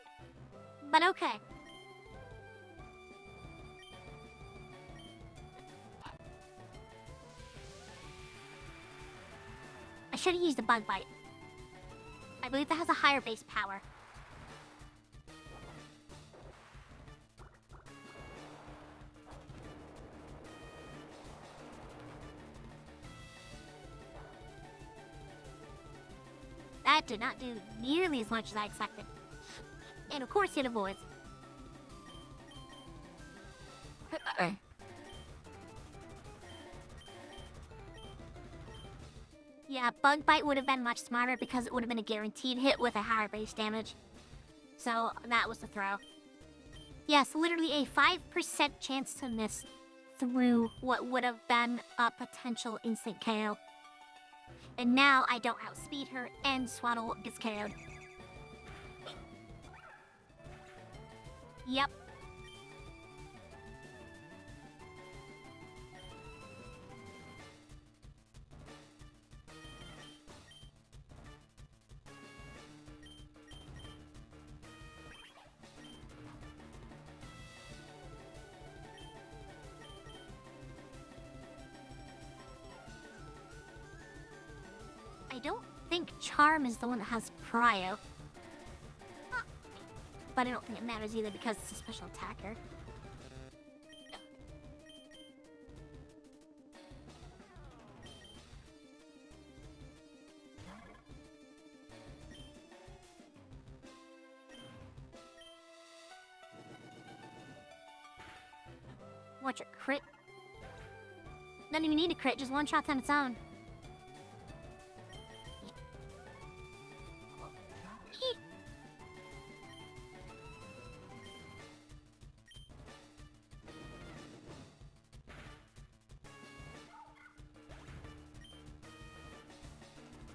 but okay. I should have used a Bug Bite. I believe that has a higher base power. That did not do nearly as much as I expected. And of course it avoids. Yeah, Bug Bite would have been much smarter because it would have been a guaranteed hit with a higher base damage. So that was the throw. Yes, literally a 5% chance to miss through what would have been a potential instant KO. And now I don't outspeed her and Swaddle gets KO'd. Yep. I don't think Charm is the one that has Prio. But I don't think it matters either because it's a special attacker. Watch it crit. Don't even need a crit, just one shot on its own.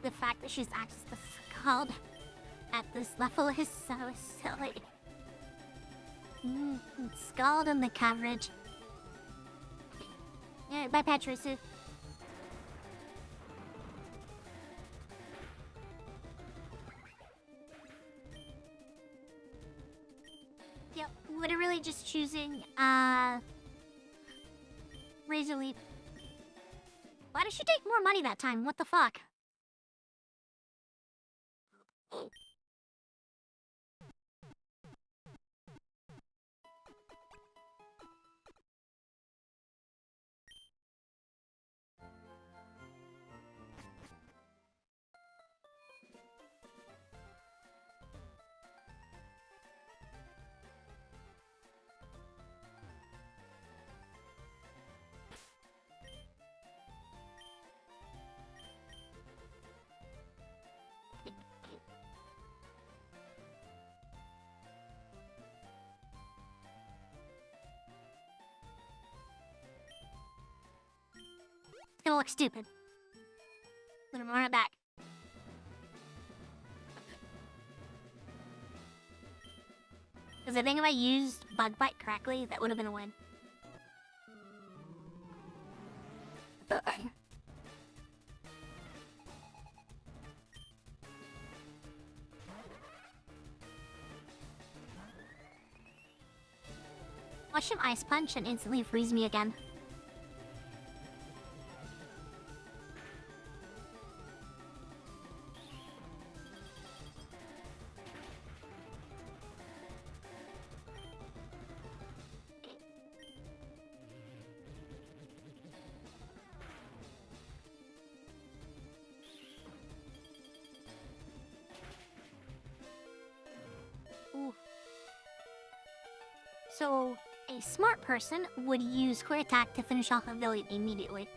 The fact that she's accessed the Scald at this level is so silly. Scald on the coverage. Yeah, bye, Patricia. Yep, literally just choosing, Razor Leaf. Why did she take more money that time? What the fuck? It's gonna look stupid. Let him run it back. Because I think if I used Bug Bite correctly, that would have been a win. Watch him Ice Punch and instantly freeze me again. Ooh. So, a smart person would use Quick Attack to finish off a villain immediately.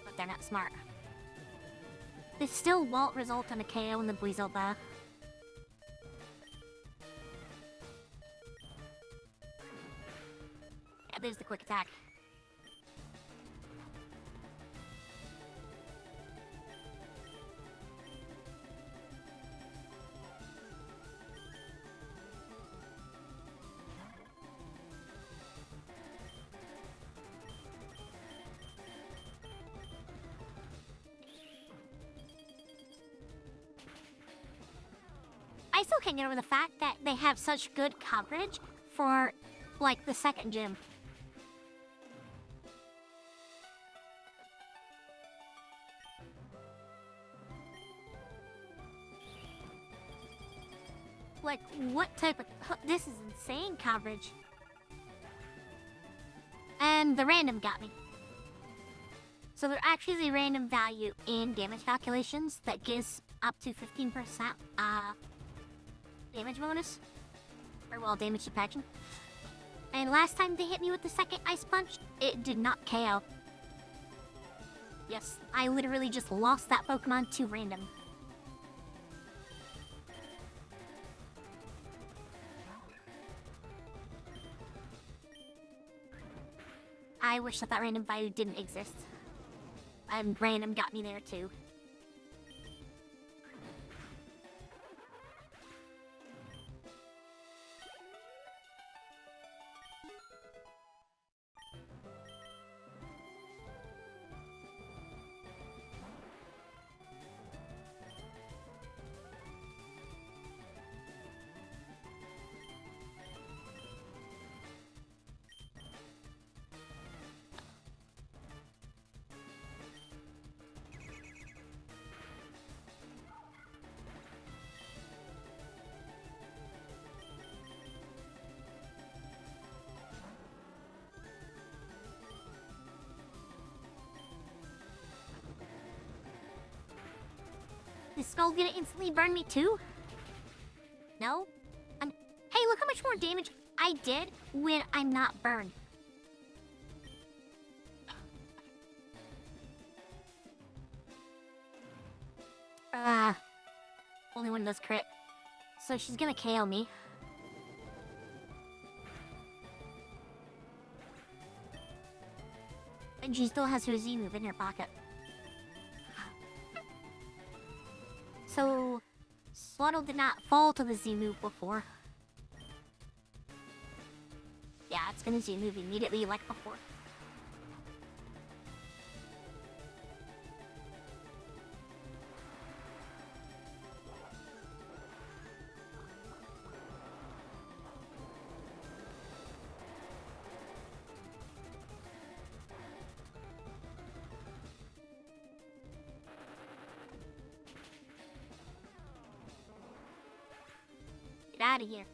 But they're not smart. This still won't result in a KO in the Buizel though. Yeah, there's the Quick Attack. I still can't get over the fact that they have such good coverage for, like, the second gym. Like, what type of... This is insane coverage. And the random got me. So there actually is a random value in damage calculations that gives up to 15% damage bonus. Or, well, damage suppression. And last time they hit me with the second Ice Punch, it did not KO. Yes, I literally just lost that Pokemon to random. I wish that random value didn't exist. And random got me there too. Is Skull gonna instantly burn me too? No? Hey, look how much more damage. I I did when I'm not burned. Only one does crit. So she's gonna KO me. And she still has her Z move in her pocket. So, Swaddle did not fall to the Z move before. Yeah, it's gonna Z move immediately like before. Get out of here.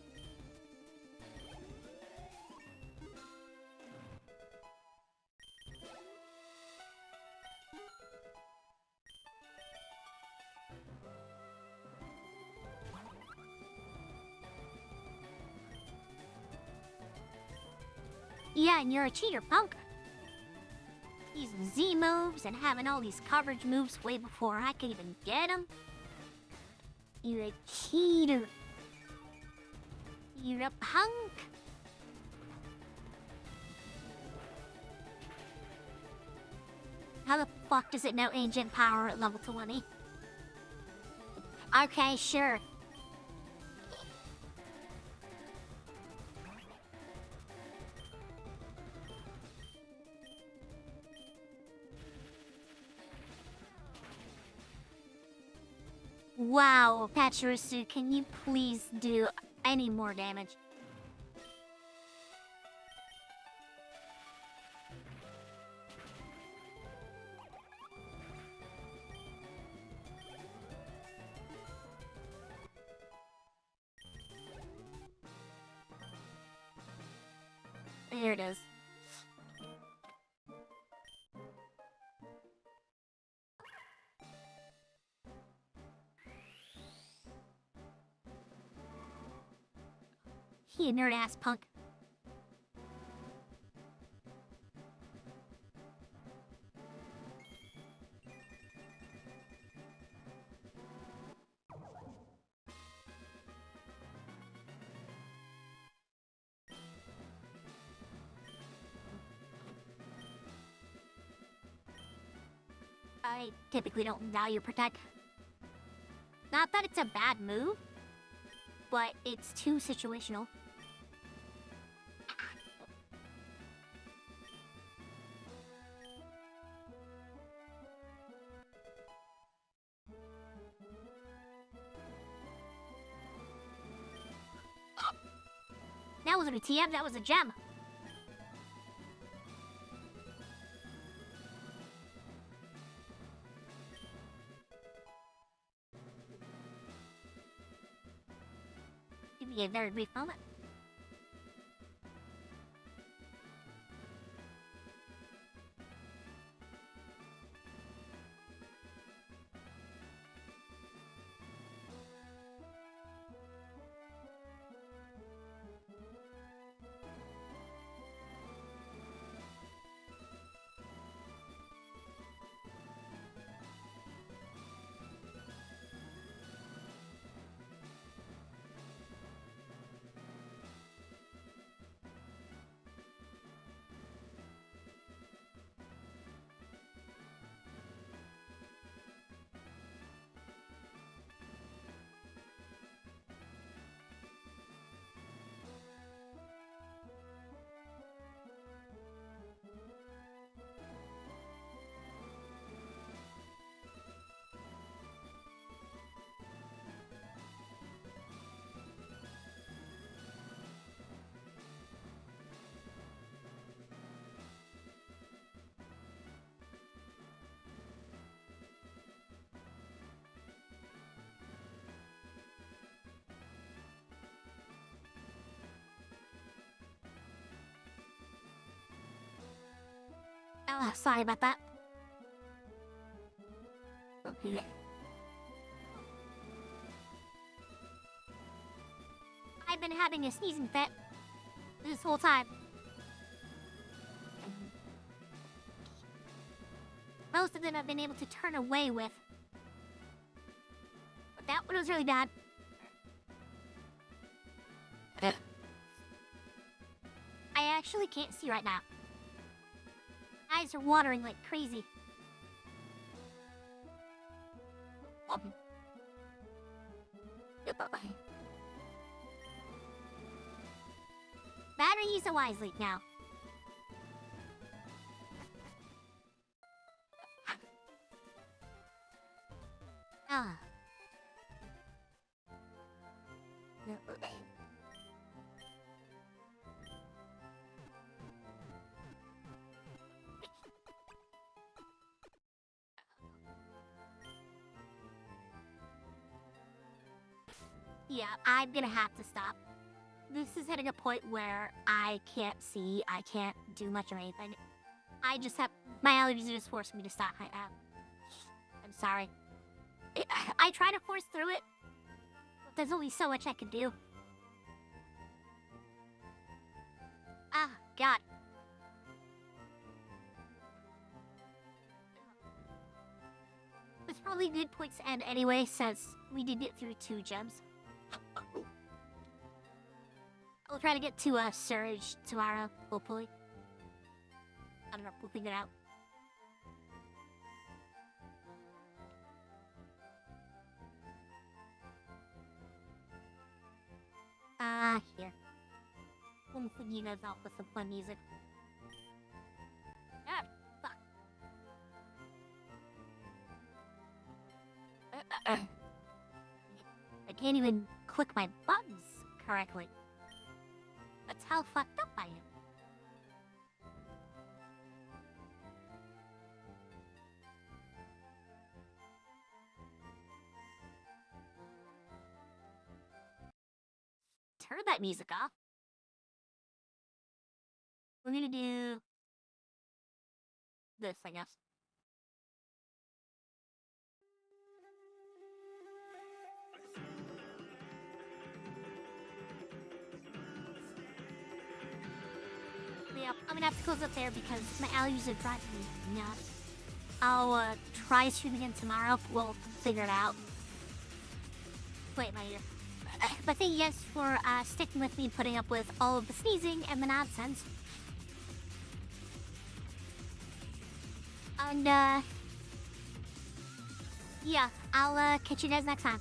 Yeah, and you're a cheater, punk. Using Z moves and having all these coverage moves way before I could even get them. You're a cheater. You're a punk. How the fuck does it know ancient power at level 20? Okay, sure. Wow, Pachirisu, can you please do any more damage? There it is. You nerd-ass punk. I typically don't value protect. Not that it's a bad move, but it's too situational. That wasn't a TM, that was a gem. Give me a very brief moment. Oh, sorry about that. I've been having a sneezing fit. this whole time. Most of them I've been able to turn away with. But that one was really bad. I actually can't see right now. Eyes are watering like crazy. Better use it wisely now. Ah. Yeah, I'm gonna have to stop. This is hitting a point where I can't see, I can't do much of anything. I just have, my allergies are just forcing me to stop. I'm sorry. I try to force through it, but there's only so much I can do. Ah, God. It's probably a good point to end anyway, since we did get through 2 gems. I'll try to get to Surge tomorrow, hopefully. I don't know, we'll figure it out. Here. We'll figure you guys out with some fun music. Ah, fuck. I can't even click my buttons correctly. That's how fucked up I am. Turn that music off. We're gonna do this, I guess. Yeah, I'm gonna have to close up there because my allergies are driving me nuts. I'll try streaming again tomorrow. We'll figure it out. Wait, my ear. But thank you guys for sticking with me, putting up with all of the sneezing and the nonsense. And yeah, I'll catch you guys next time.